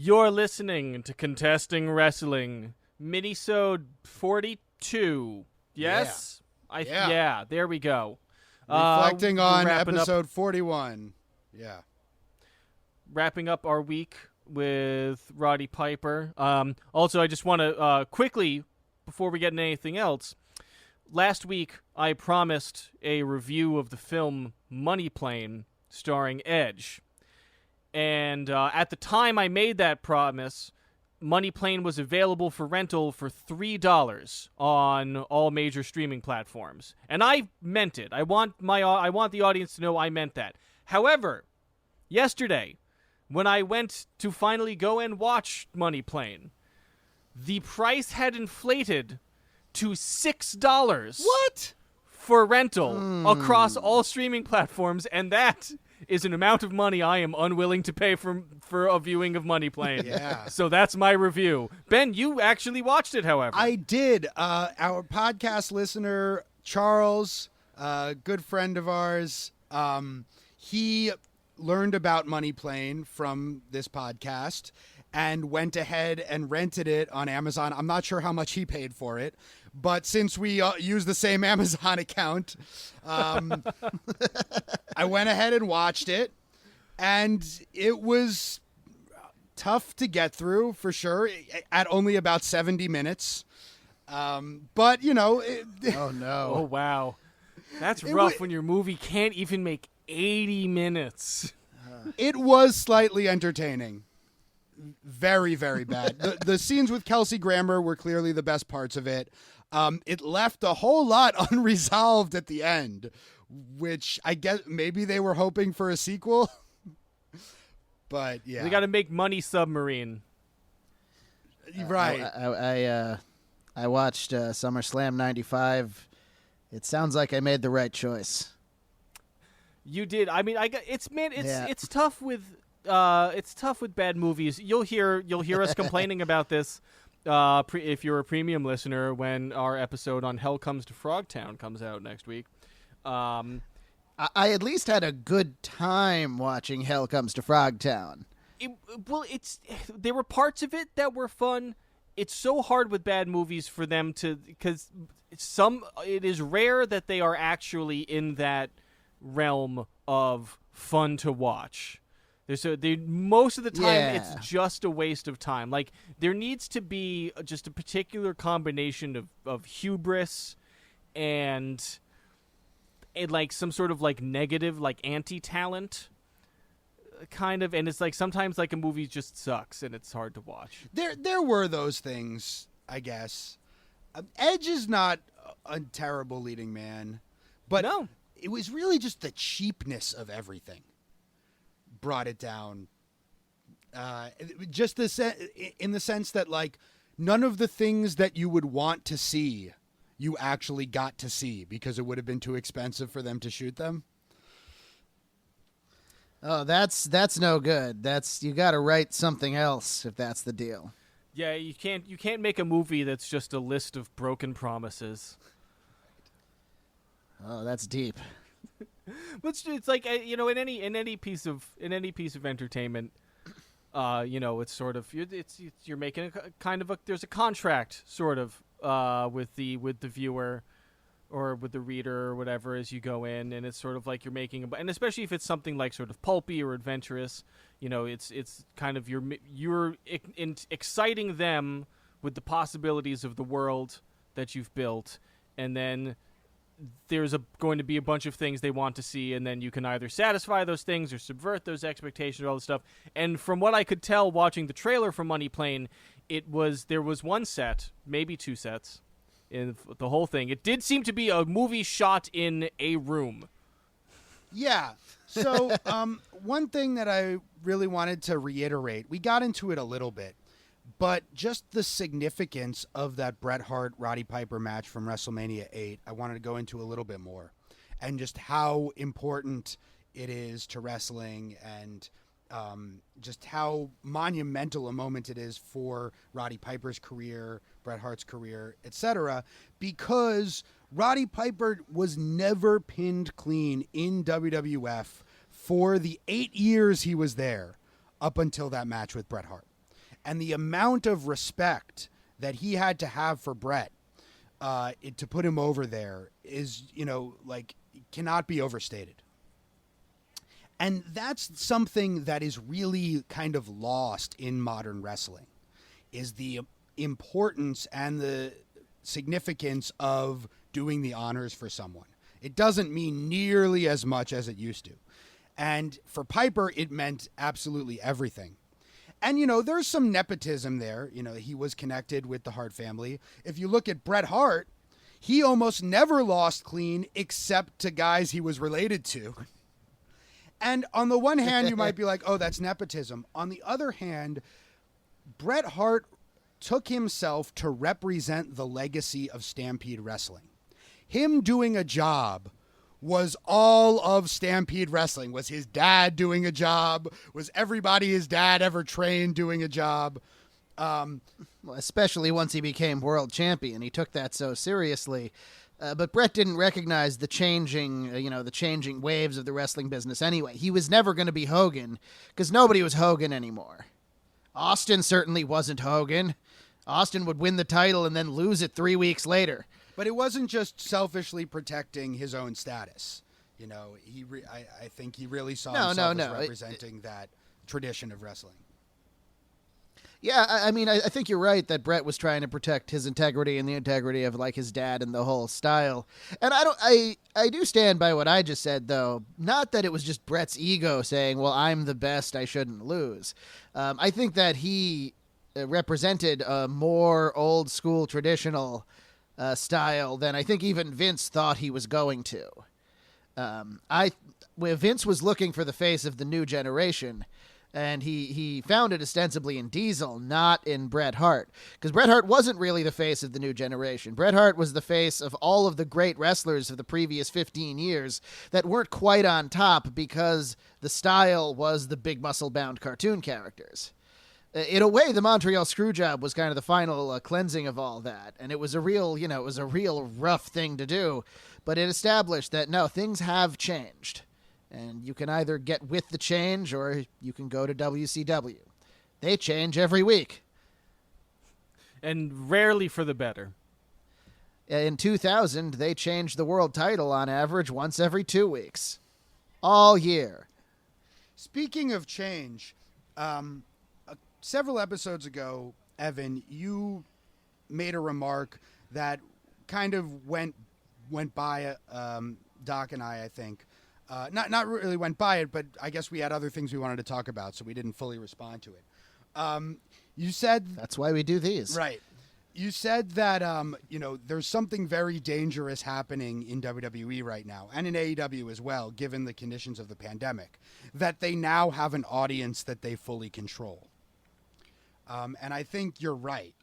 You're listening to Contesting Wrestling, Minisode 42. Yes? Yeah, there we go. Reflecting on episode up, 41. Yeah. Wrapping up our week with Roddy Piper. Also, I just want to quickly, before we get into anything else, last week I promised a review of the film Money Plane starring Edge. And at the time I made that promise, Money Plane was available for rental for $3 on all major streaming platforms. And I meant it. I want the audience to know I meant that. However, yesterday, when I went to finally go and watch Money Plane, the price had inflated to $6. What? For rental across all streaming platforms, and that is an amount of money I am unwilling to pay for a viewing of Money Plane. Yeah. So that's my review. Ben, you actually watched it, however. I did. Our podcast listener, Charles, a good friend of ours, he learned about Money Plane from this podcast and went ahead and rented it on Amazon. I'm not sure how much he paid for it, but since we use the same Amazon account, I went ahead and watched it, and it was tough to get through for sure at only about 70 minutes. But, you know. Oh, no. Oh, wow. That's rough when your movie can't even make 80 minutes. It was slightly entertaining. Very, very bad. The scenes with Kelsey Grammer were clearly the best parts of it. It left a whole lot unresolved at the end, which I guess maybe they were hoping for a sequel. But yeah, They got to make Money Submarine. Right. I watched SummerSlam 95. It sounds like I made the right choice. You did. I mean, it's tough with bad movies. You'll hear us complaining about this if you're a premium listener when our episode on Hell Comes to Frogtown comes out next week. I at least had a good time watching Hell Comes to Frogtown. There were parts of it that were fun. It's so hard with bad movies for them because it is rare that they are actually in that realm of fun to watch. Most of the time, It's just a waste of time. Like, there needs to be just a particular combination of hubris and like some sort of like negative, like anti-talent kind of. And it's like sometimes like a movie just sucks and it's hard to watch. There were those things, I guess. Edge is not a terrible leading man, but no. It was really just the cheapness of everything brought it down. Just in the sense that, like, none of the things that you would want to see, you actually got to see because it would have been too expensive for them to shoot them. Oh, that's no good. You got to write something else if that's the deal. Yeah, you can't make a movie that's just a list of broken promises. Oh, that's deep. But it's like in any piece of entertainment, it's sort of you're making a kind of there's a contract sort of with the viewer or with the reader or whatever as you go in, and it's sort of like you're making and especially if it's something like sort of pulpy or adventurous, it's kind of you're exciting them with the possibilities of the world that you've built, and then there's going to be a bunch of things they want to see, and then you can either satisfy those things or subvert those expectations, all this stuff. And from what I could tell watching the trailer for Money Plane, there was one set, maybe two sets, in the whole thing. It did seem to be a movie shot in a room. Yeah. So one thing that I really wanted to reiterate, we got into it a little bit, but just the significance of that Bret Hart-Roddy Piper match from WrestleMania 8, I wanted to go into a little bit more. And just how important it is to wrestling and just how monumental a moment it is for Roddy Piper's career, Bret Hart's career, etc. Because Roddy Piper was never pinned clean in WWF for the 8 years he was there up until that match with Bret Hart. And the amount of respect that he had to have for Brett to put him over there is, like, cannot be overstated. And that's something that is really kind of lost in modern wrestling, is the importance and the significance of doing the honors for someone. It doesn't mean nearly as much as it used to. And for Piper, it meant absolutely everything. And, there's some nepotism there. He was connected with the Hart family. If you look at Bret Hart, he almost never lost clean except to guys he was related to. And on the one hand, you might be like, oh, that's nepotism. On the other hand, Bret Hart took himself to represent the legacy of Stampede Wrestling. Him doing a job was all of Stampede Wrestling. Was his dad doing a job? Was everybody his dad ever trained doing a job? Well, especially once he became world champion. He took that so seriously. But Bret didn't recognize the changing waves of the wrestling business anyway. He was never going to be Hogan because nobody was Hogan anymore. Austin certainly wasn't Hogan. Austin would win the title and then lose it 3 weeks later. But it wasn't just selfishly protecting his own status. I think he really saw himself as representing that tradition of wrestling. Yeah, I think you're right that Bret was trying to protect his integrity and the integrity of like his dad and the whole style. And I do stand by what I just said, though. Not that it was just Bret's ego saying, well, I'm the best, I shouldn't lose. I think that he represented a more old school traditional style than I think even Vince thought he was going to. Vince was looking for the face of the new generation. And he found it ostensibly in Diesel, not in Bret Hart. Because Bret Hart wasn't really the face of the new generation. Bret Hart was the face of all of the great wrestlers of the previous 15 years that weren't quite on top because the style was the big muscle-bound cartoon characters. In a way, the Montreal Screwjob was kind of the final cleansing of all that. And it was a real rough thing to do. But it established that, no, things have changed. And you can either get with the change or you can go to WCW. They change every week. And rarely for the better. In 2000, they changed the world title on average once every 2 weeks. All year. Speaking of change, several episodes ago, Evan, you made a remark that kind of went by Doc and I think. Not really went by it, but I guess we had other things we wanted to talk about, so we didn't fully respond to it. You said... That's why we do these. Right. You said that, there's something very dangerous happening in WWE right now, and in AEW as well, given the conditions of the pandemic, that they now have an audience that they fully control. And I think you're right.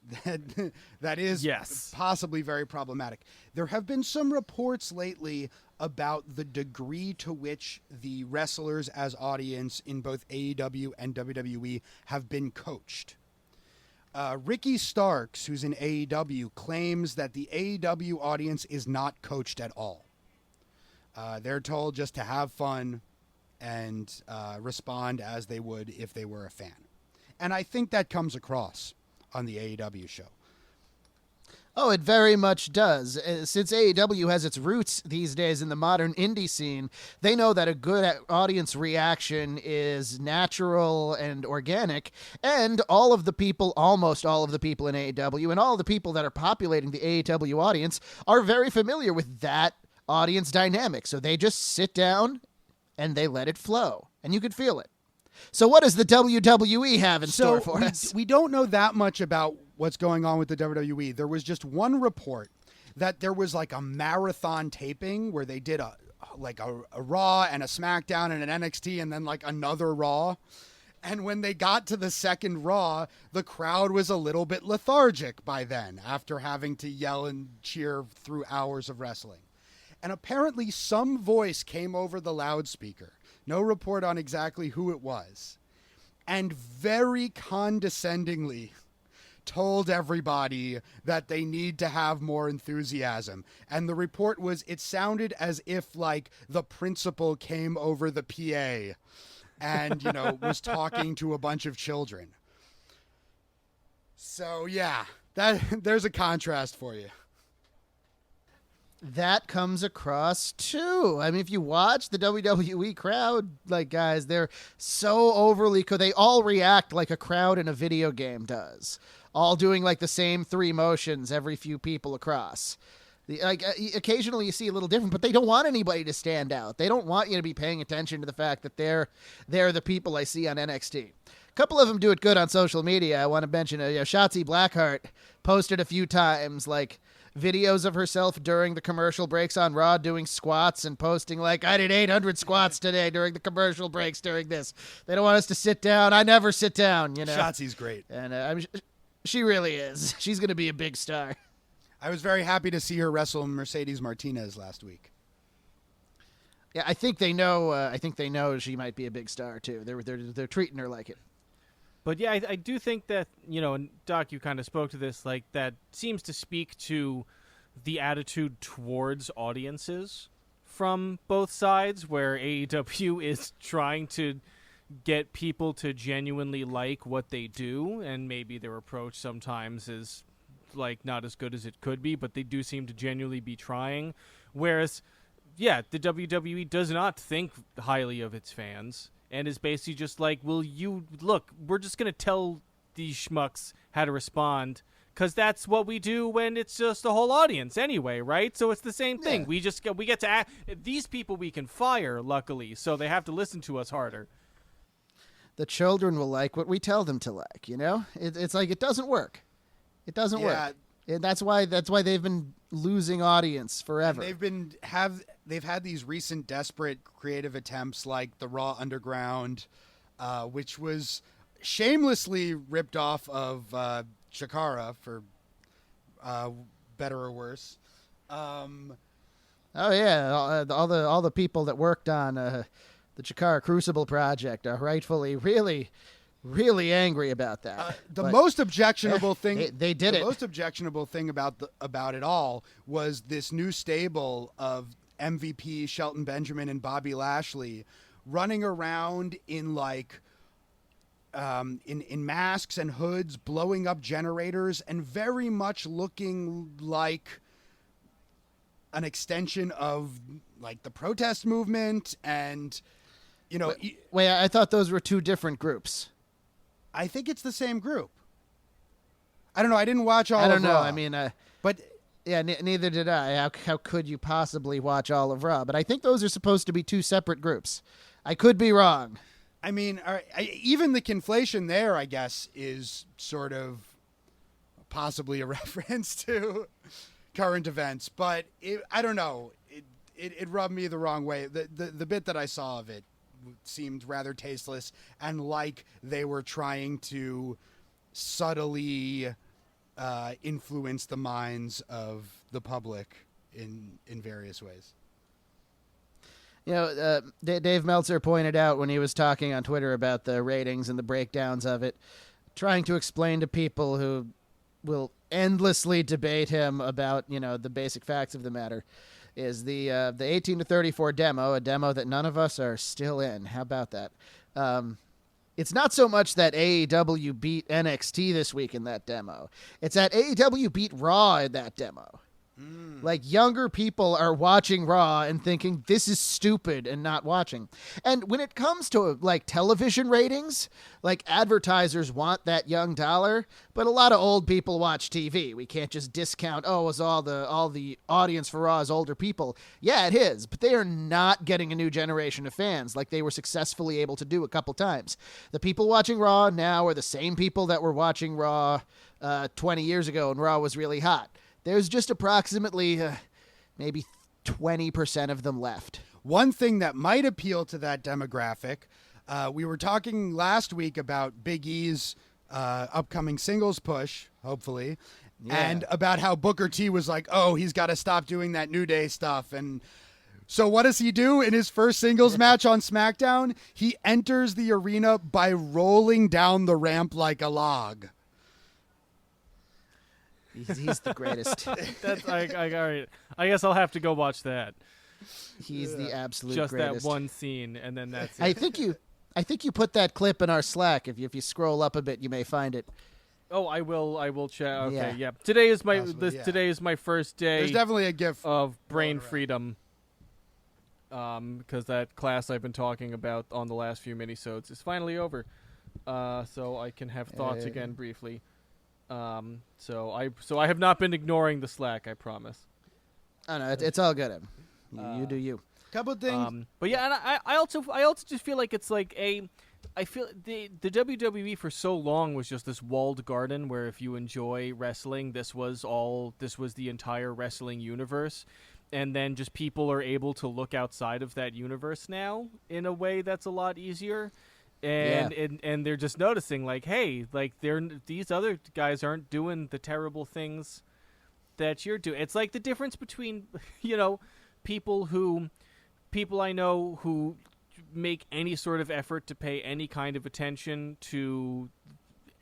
That is possibly very problematic. There have been some reports lately about the degree to which the wrestlers as audience in both AEW and WWE have been coached. Ricky Starks, who's in AEW, claims that the AEW audience is not coached at all. They're told just to have fun and respond as they would if they were a fan. And I think that comes across on the AEW show. Oh, it very much does. Since AEW has its roots these days in the modern indie scene, they know that a good audience reaction is natural and organic, and almost all of the people in AEW and all the people that are populating the AEW audience are very familiar with that audience dynamic. So they just sit down and they let it flow, and you can feel it. So what does the WWE have in store for us? We don't know that much about what's going on with the WWE. There was just one report that there was like a marathon taping where they did a Raw and a SmackDown and an NXT and then like another Raw. And when they got to the second Raw, the crowd was a little bit lethargic by then after having to yell and cheer through hours of wrestling. And apparently some voice came over the loudspeaker. No report on exactly who it was. And very condescendingly told everybody that they need to have more enthusiasm. And the report was, it sounded as if like the principal came over the PA and, was talking to a bunch of children. So yeah, there's a contrast for you. That comes across too. I mean, if you watch the WWE crowd, like, guys, they're so overly they all react like a crowd in a video game does, all doing like the same three motions every few people across. Occasionally you see a little different, but they don't want anybody to stand out. They don't want you to be paying attention to the fact that they're the people I see on NXT. A couple of them do it good on social media. I want to mention Shotzi Blackheart posted a few times like videos of herself during the commercial breaks on Raw doing squats and posting like, I did 800 squats today during the commercial breaks during this. They don't want us to sit down. I never sit down, you know. Shotzi's great. And she really is. She's going to be a big star. I was very happy to see her wrestle Mercedes Martinez last week. Yeah, I think they know. I think they know she might be a big star too. They're treating her like it. But yeah, I do think that, and Doc, you kind of spoke to this, like that seems to speak to the attitude towards audiences from both sides, where AEW is trying to get people to genuinely like what they do, and maybe their approach sometimes is like not as good as it could be, but they do seem to genuinely be trying. Whereas, yeah, the WWE does not think highly of its fans. And is basically just like, we're just going to tell these schmucks how to respond, because that's what we do when it's just a whole audience anyway, right? So it's the same thing. Yeah. We get to act. These people we can fire, luckily, so they have to listen to us harder. The children will like what we tell them to like, It's like, it doesn't work. It doesn't work. And that's why they've been losing audience forever. And they've had these recent desperate creative attempts like the Raw Underground, which was shamelessly ripped off of Chikara for better or worse. Oh yeah, all the people that worked on the Chikara Crucible project are rightfully really angry about that. The most objectionable thing they did the it. most objectionable thing about it all was this new stable of MVP Shelton Benjamin and Bobby Lashley running around in like in masks and hoods, blowing up generators, and very much looking like an extension of like the protest movement. And wait, I thought those were two different groups. I think it's the same group. I don't know. I didn't watch all of Raw. I don't know. I mean, but yeah, neither did I. How could you possibly watch all of Raw? But I think those are supposed to be two separate groups. I could be wrong. I mean, even the conflation there, I guess, is sort of possibly a reference to current events. But I don't know. It rubbed me the wrong way. The bit that I saw of it seemed rather tasteless, and like they were trying to subtly influence the minds of the public in various ways. Dave Meltzer pointed out when he was talking on Twitter about the ratings and the breakdowns of it, trying to explain to people who will endlessly debate him about the basic facts of the matter, is the 18 to 34 demo, a demo that none of us are still in. How about that? It's not so much that AEW beat NXT this week in that demo. It's that AEW beat Raw in that demo. Like, younger people are watching Raw and thinking this is stupid and not watching. And when it comes to like television ratings, like, advertisers want that young dollar, but a lot of old people watch TV. We can't just discount, is all the audience for Raw is older people. Yeah, it is, but they are not getting a new generation of fans like they were successfully able to do a couple times. The people watching Raw now are the same people that were watching Raw 20 years ago when Raw was really hot. There's just approximately maybe 20% of them left. One thing that might appeal to that demographic, we were talking last week about Big E's upcoming singles push, hopefully, and about how Booker T was like, he's got to stop doing that New Day stuff. And so what does he do in his first singles match on SmackDown? He enters the arena by rolling down the ramp like a log. He's the greatest. That's all right. I guess I'll have to go watch that. He's the absolute just greatest. Just that one scene, and then that's it. I think you put that clip in our Slack. If you scroll up a bit, you may find it. Oh, I will check. Okay, Yeah. yeah. Today is my Possibly, yeah. today is my first day There's definitely a GIF of brain rolling around. freedom. Because that class I've been talking about on the last few minisodes is finally over. So I can have thoughts again briefly. So I have not been ignoring the Slack, I promise. Oh no, it's all good. You do you. Couple of things. But yeah, and I also just feel like it's like I feel the WWE for so long was just this walled garden where if you enjoy wrestling, this was the entire wrestling universe. And then just people are able to look outside of that universe now in a way that's a lot easier. And they're just noticing like, hey, like these other guys aren't doing the terrible things that you're doing. It's like the difference between, people I know who make any sort of effort to pay any kind of attention to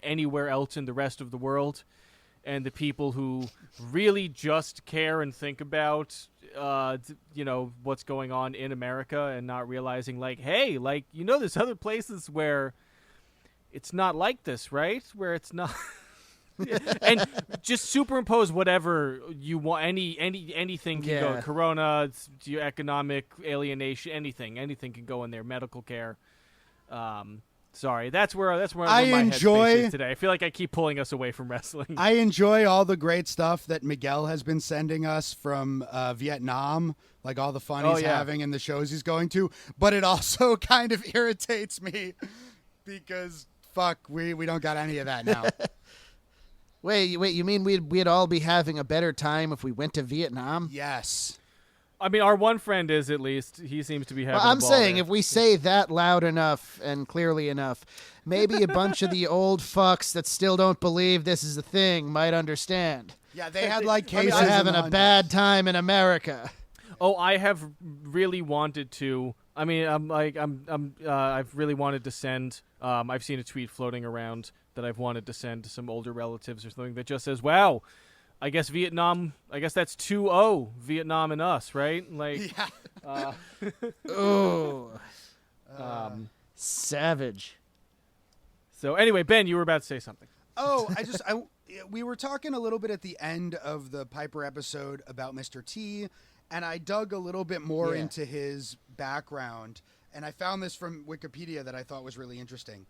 anywhere else in the rest of the world, and the people who really just care and think about, what's going on in America and not realizing, like, hey, like, there's other places where it's not like this, right? Where it's not... and just superimpose whatever you want. Anything can go. Corona, economic alienation, anything can go in there. Medical care. Sorry, that's where my headspace is today. I feel like I keep pulling us away from wrestling. I enjoy all the great stuff that Miguel has been sending us from Vietnam, like all the fun he's having and the shows he's going to. But it also kind of irritates me because fuck, we don't got any of that now. Wait, you mean we'd all be having a better time if we went to Vietnam? Yes. I mean, our one friend is, at least. He seems to be having I'm a ball saying there. if we say that loud enough and clearly enough, maybe a bunch of the old fucks that still don't believe this is a thing might understand. Yeah, they had like cases. We're having a bad time in America. Oh, I have really wanted to. I mean, I've really wanted to send. I've seen a tweet floating around that I've wanted to send to some older relatives or something that just says, "Wow, I guess Vietnam. I guess that's 2-0 Vietnam and us, right?" Like, Yeah. Oh, savage. So anyway, Ben, you were about to say something. Oh, we were talking a little bit at the end of the Piper episode about Mr. T, and I dug a little bit more into his background, and I found this from Wikipedia that I thought was really interesting.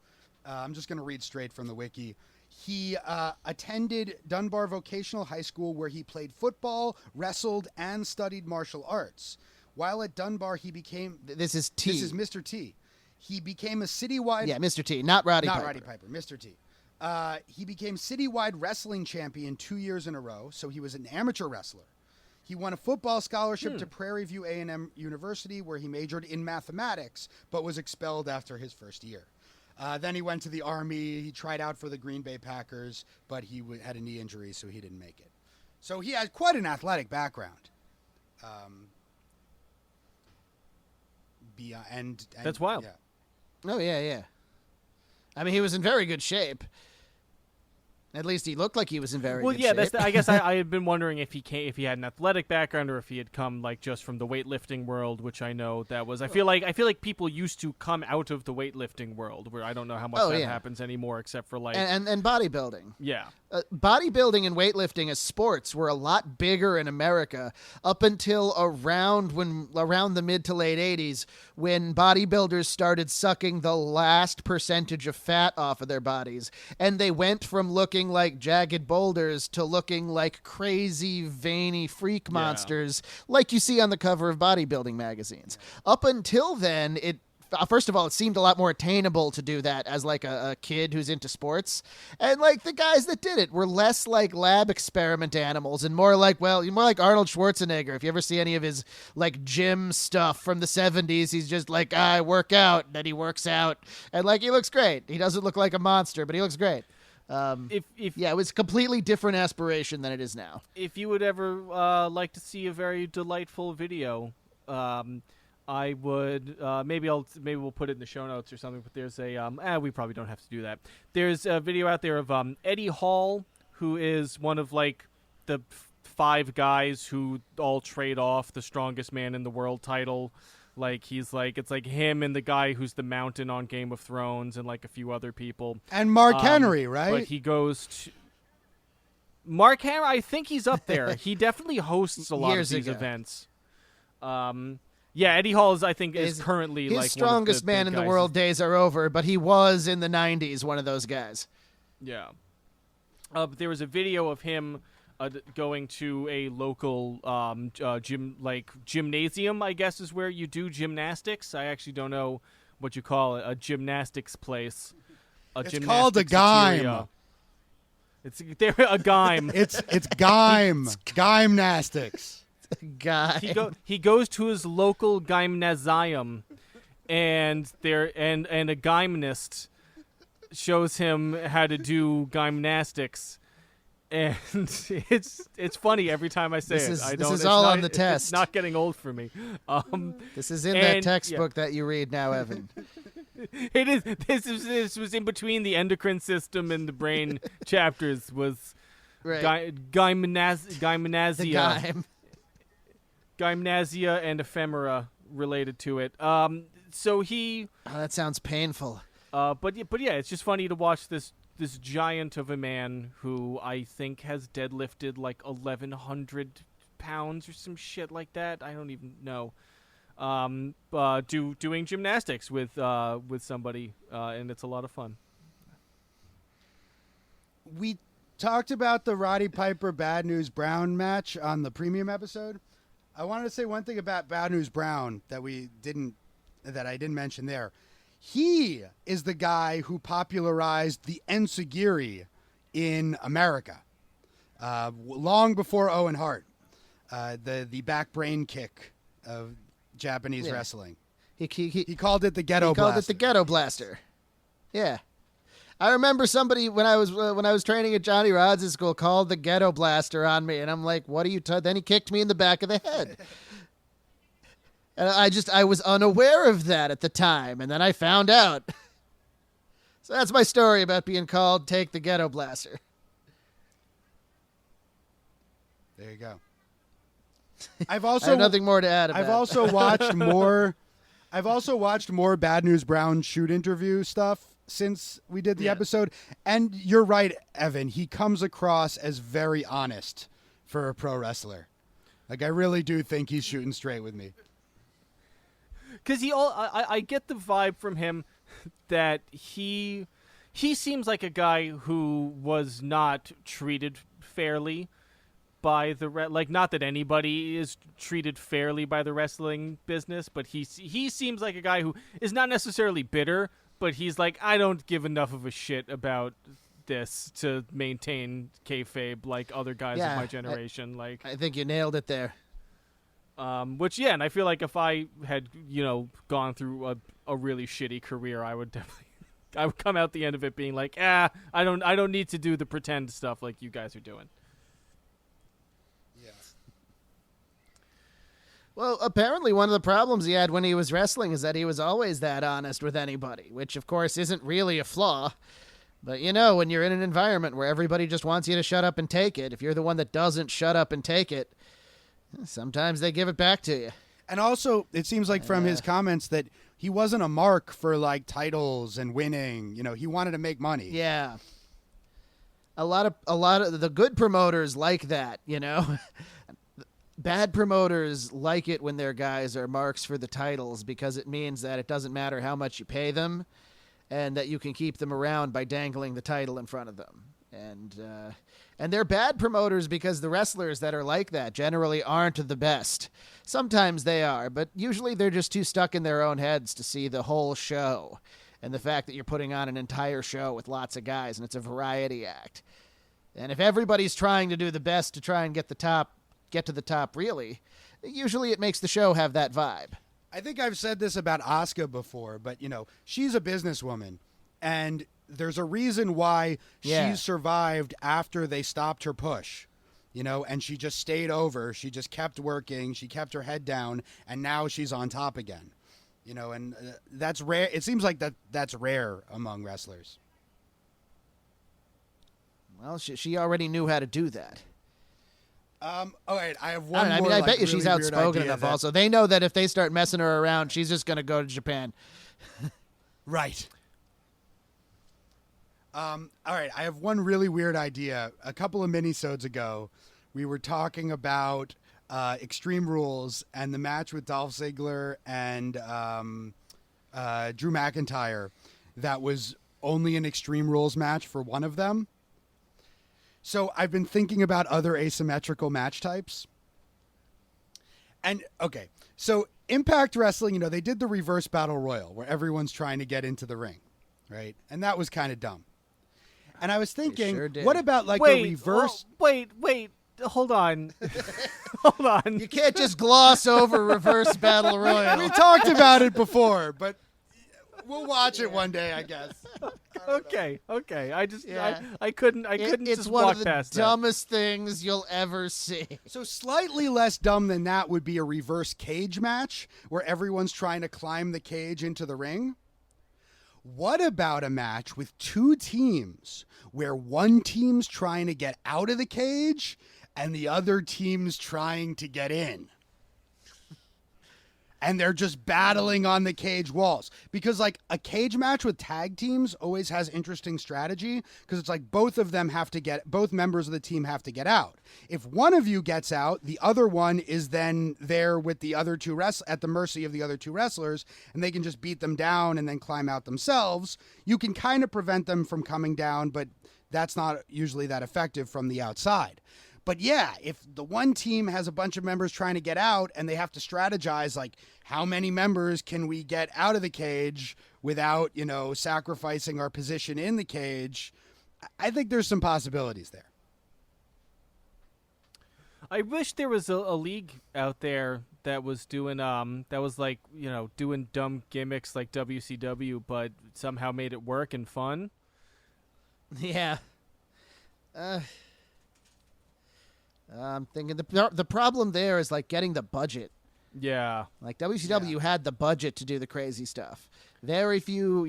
I'm just going to read straight from the wiki. He attended Dunbar Vocational High School, where he played football, wrestled, and studied martial arts. While at Dunbar, he became... This is T. This is Mr. T. He became a citywide... Yeah, Mr. T, not Roddy Piper. Not Roddy Piper, Mr. T. He became citywide wrestling champion 2 years in a row, so he was an amateur wrestler. He won a football scholarship to Prairie View A&M University, where he majored in mathematics, but was expelled after his first year. Then he went to the Army. He tried out for the Green Bay Packers, but he had a knee injury, so he didn't make it. So he had quite an athletic background. And That's wild. Yeah. Oh, yeah. I mean, he was in very good shape. At least he looked like he was in very good shape. I guess I had been wondering if he had an athletic background or if he had come like just from the weightlifting world, which I know that was. I feel like people used to come out of the weightlifting world, where I don't know how much happens anymore, except for like and bodybuilding. Yeah. Bodybuilding and weightlifting as sports were a lot bigger in America up until around the mid to late 80s, when bodybuilders started sucking the last percentage of fat off of their bodies, and they went from looking like jagged boulders to looking like crazy veiny freak monsters like you see on the cover of bodybuilding magazines. Up until then, first of all, it seemed a lot more attainable to do that as like a kid who's into sports. And like the guys that did it were less like lab experiment animals and more like Arnold Schwarzenegger. If you ever see any of his like gym stuff from the 70s, he's just like, I work out, and then he works out. And like, he looks great. He doesn't look like a monster, but he looks great. It was a completely different aspiration than it is now. If you would ever like to see a very delightful video, I would maybe we'll put it in the show notes or something. But there's we probably don't have to do that. There's a video out there of Eddie Hall, who is one of like the 5 guys who all trade off the strongest man in the world title Like it's like him and the guy who's the Mountain on Game of Thrones and like a few other people. And Mark Henry, right? But he goes to Mark Henry. I think he's up there. He definitely hosts a lot Years of these ago. events. Yeah, Eddie Hall is currently his like strongest one of the man big in the guys. world days are over, but he was in the 90s one of those guys. Yeah. But there was a video of him going to a local gymnasium, I guess is where you do gymnastics. I actually don't know what you call it, a gymnastics place. It's called a gym. It's there a gym. It's gymnastics. Guy. He goes to his local gymnasium, and a gymnast shows him how to do gymnastics, and it's funny every time I say This it. is all on the test. It's not getting old for me. This is in that textbook that you read now, Evan. It is. This was in between the endocrine system and the brain chapters. Was Right. gymnasia. The guy. Gymnasia and ephemera related to it. So he. Oh, that sounds painful. But yeah, it's just funny to watch this giant of a man who I think has deadlifted like 1,100 pounds or some shit like that. I don't even know. Doing gymnastics with somebody, and it's a lot of fun. We talked about the Roddy Piper Bad News Brown match on the premium episode. I wanted to say one thing about Bad News Brown that I didn't mention there. He is the guy who popularized the enziguri in America, long before Owen Hart, the back brain kick of Japanese wrestling. He called it the ghetto blaster. Called it the ghetto blaster. Yeah. I remember somebody when I was training at Johnny Rods' school called the ghetto blaster on me, and I'm like, "What are you?" Then he kicked me in the back of the head, and I was unaware of that at the time, and then I found out. So that's my story about being called "Take the Ghetto Blaster." There you go. I have nothing more to add about. I've also watched more Bad News Brown shoot interview stuff since we did the episode, and you're right, Evan. He comes across as very honest for a pro wrestler. Like, I really do think he's shooting straight with me. Because I get the vibe from him that he seems like a guy who was not treated fairly by not that anybody is treated fairly by the wrestling business, but he seems like a guy who is not necessarily bitter, but he's like, I don't give enough of a shit about this to maintain kayfabe like other guys of my generation. I think you nailed it there. And I feel like if I had, gone through a really shitty career, I would come out the end of it being like, I don't need to do the pretend stuff like you guys are doing. Well, apparently one of the problems he had when he was wrestling is that he was always that honest with anybody, which, of course, isn't really a flaw. But, when you're in an environment where everybody just wants you to shut up and take it, if you're the one that doesn't shut up and take it, sometimes they give it back to you. And also, it seems like from his comments that he wasn't a mark for, like, titles and winning. He wanted to make money. Yeah. A lot of the good promoters like that, Bad promoters like it when their guys are marks for the titles because it means that it doesn't matter how much you pay them and that you can keep them around by dangling the title in front of them. And they're bad promoters because the wrestlers that are like that generally aren't the best. Sometimes they are, but usually they're just too stuck in their own heads to see the whole show and the fact that you're putting on an entire show with lots of guys and it's a variety act. And if everybody's trying to do the best to try and get to the top, really, usually it makes the show have that vibe. I think I've said this about Asuka before, but, she's a businesswoman, and there's a reason why she survived after they stopped her push, and she just stayed over. She just kept working. She kept her head down, and now she's on top again, and that's rare. It seems like that's rare among wrestlers. Well, she already knew how to do that. All right, I have I, one don't know, I more. mean, I like, bet you really she's weird outspoken idea enough. that- Also, they know that if they start messing her around, she's just going to go to Japan. Right. All right, I have one really weird idea. A couple of minisodes ago, we were talking about Extreme Rules and the match with Dolph Ziggler and Drew McIntyre that was only an Extreme Rules match for one of them. So I've been thinking about other asymmetrical match types. And, okay, so Impact Wrestling, they did the reverse battle royal where everyone's trying to get into the ring, right? And that was kind of dumb. And I was thinking, sure did. what about like a Wait, reverse? wait, hold on. Hold on. You can't just gloss over reverse battle We royal. talked about it before, but we'll watch it one day, I guess. Okay. Yeah. I couldn't It's just one walk of the past that. dumbest things you'll ever see. So slightly less dumb than that would be a reverse cage match where everyone's trying to climb the cage into the ring. What about a match with two teams where one team's trying to get out of the cage and the other team's trying to get in? And they're just battling on the cage walls. Because like a cage match with tag teams always has interesting strategy because it's like both members of the team have to get out. If one of you gets out, the other one is then there with the other two at the mercy of the other two wrestlers, and they can just beat them down and then climb out themselves. You can kind of prevent them from coming down, but that's not usually that effective from the outside. But yeah, if the one team has a bunch of members trying to get out and they have to strategize, like, how many members can we get out of the cage without, sacrificing our position in the cage? I think there's some possibilities there. I wish there was a league out there that was doing doing dumb gimmicks like WCW, but somehow made it work and fun. Yeah. I'm thinking the problem there is like getting the budget. Yeah. Like WCW had the budget to do the crazy stuff. Very few,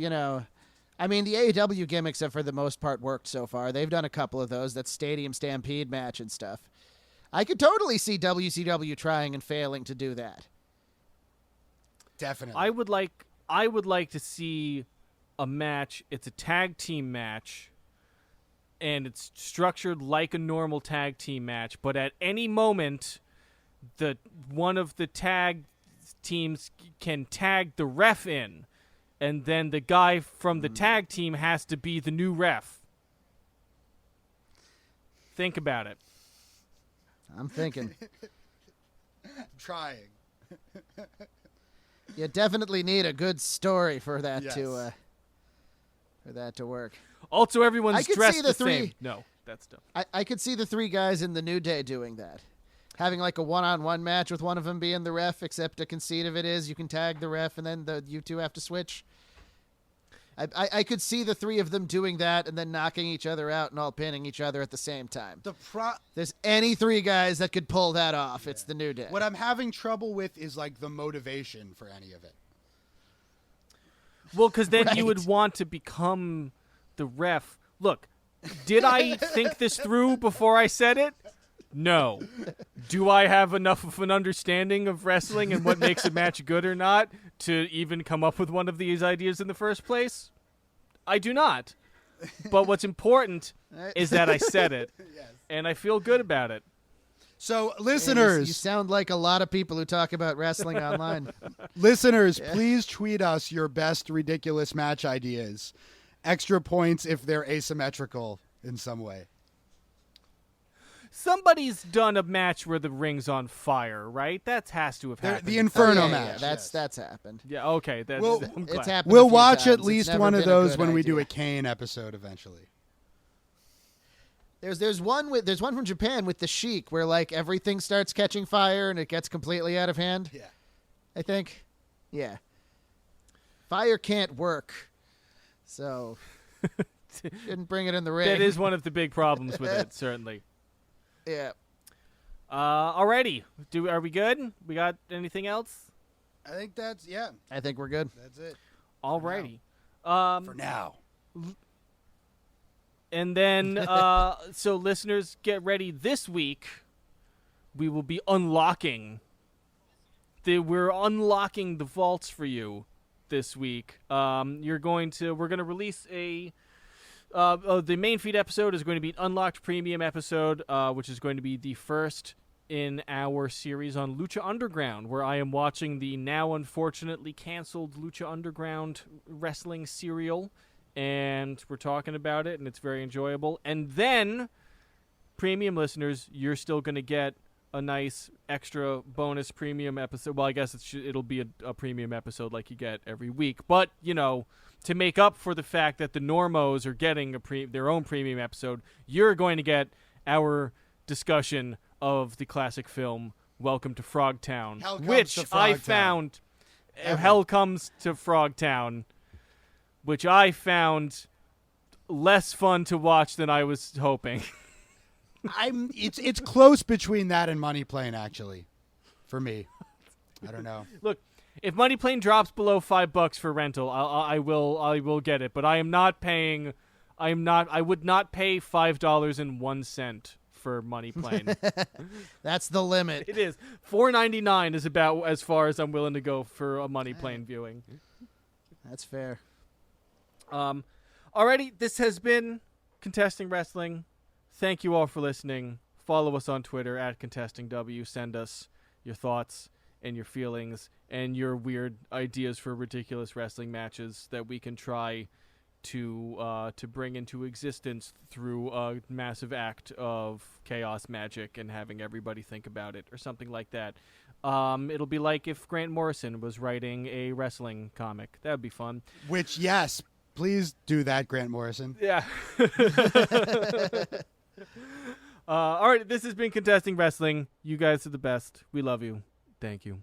I mean, the AEW gimmicks have for the most part worked so far. They've done a couple of those. That Stadium Stampede match and stuff. I could totally see WCW trying and failing to do that. Definitely. I would like to see a match. It's a tag team match. And it's structured like a normal tag team match, but at any moment, one of the tag teams can tag the ref in, and then the guy from the tag team has to be the new ref. Think about it. I'm thinking. I'm trying. You definitely need a good story for that Yes. to work. Also, I everyone's could dressed see the the same. three- No, that's dumb. I could see the three guys in the New Day doing that. Having like a one-on-one match with one of them being the ref, except a conceit of it is you can tag the ref and then you two have to switch. I could see the three of them doing that and then knocking each other out and all pinning each other at the same time. There's any three guys that could pull that off. It's the New Day. What I'm having trouble with is like the motivation for any of it. Well, because then Right. you would want to become the ref. Look, did I think this through before I said it? No. Do I have enough of an understanding of wrestling and what makes a match good or not to even come up with one of these ideas in the first place? I do not. But what's important is that I said it, Yes. and I feel good about it. So, You listeners, sound like a lot of people who talk about wrestling online. please tweet us your best ridiculous match ideas. Extra points if they're asymmetrical in some way. Somebody's done a match where the ring's on fire, right? That has to have happened. The Inferno Yeah, match. that's happened. Yeah, okay. That's, Well, I'm glad. It's happened. We'll a few watch times. at It's least never one of been a those good when we idea. do a Kane episode eventually. There's one from Japan with the Sheik where like everything starts catching fire and it gets completely out of hand. Yeah. I think. Yeah. Fire can't work. So shouldn't bring it in the ring. That is one of the big problems with it, certainly. Yeah. Alrighty. Are we good? We got anything else? I think that's I think we're good. that's it Alrighty. for now. And then, so listeners, get ready this week. we will be unlocking. We're unlocking the vaults for you this week. We're going to release the main feed episode is going to be an unlocked premium episode, which is going to be the first in our series on Lucha Underground, where I am watching the now unfortunately canceled Lucha Underground wrestling serial, and we're talking about it, and it's very enjoyable. And then, premium listeners, you're still going to get a nice extra bonus premium episode. Well, I guess it'll be a premium episode like you get every week, but, to make up for the fact that the normos are getting their own premium episode, you're going to get our discussion of the classic film Welcome to Frogtown, which I found Hell Comes to Frogtown, which I found less fun to watch than I was hoping. It's close between that and Money Plane, actually, for me. I don't know. Look, if Money Plane drops below $5 for rental, I will get it. But I am not paying. I would not pay $5.01 for Money Plane. That's the limit. It is $4.99 is about as far as I'm willing to go for a Money Plane viewing. That's fair. Alrighty, this has been Contesting Wrestling. Thank you all for listening. Follow us on Twitter at ContestingW. Send us your thoughts and your feelings and your weird ideas for ridiculous wrestling matches that we can try to bring into existence through a massive act of chaos magic and having everybody think about it or something like that. It'll be like if Grant Morrison was writing a wrestling comic. That would be fun. Which, yes, please do that, Grant Morrison. Yeah. All right, this has been Contesting Wrestling. You guys are the best. We love you. Thank you.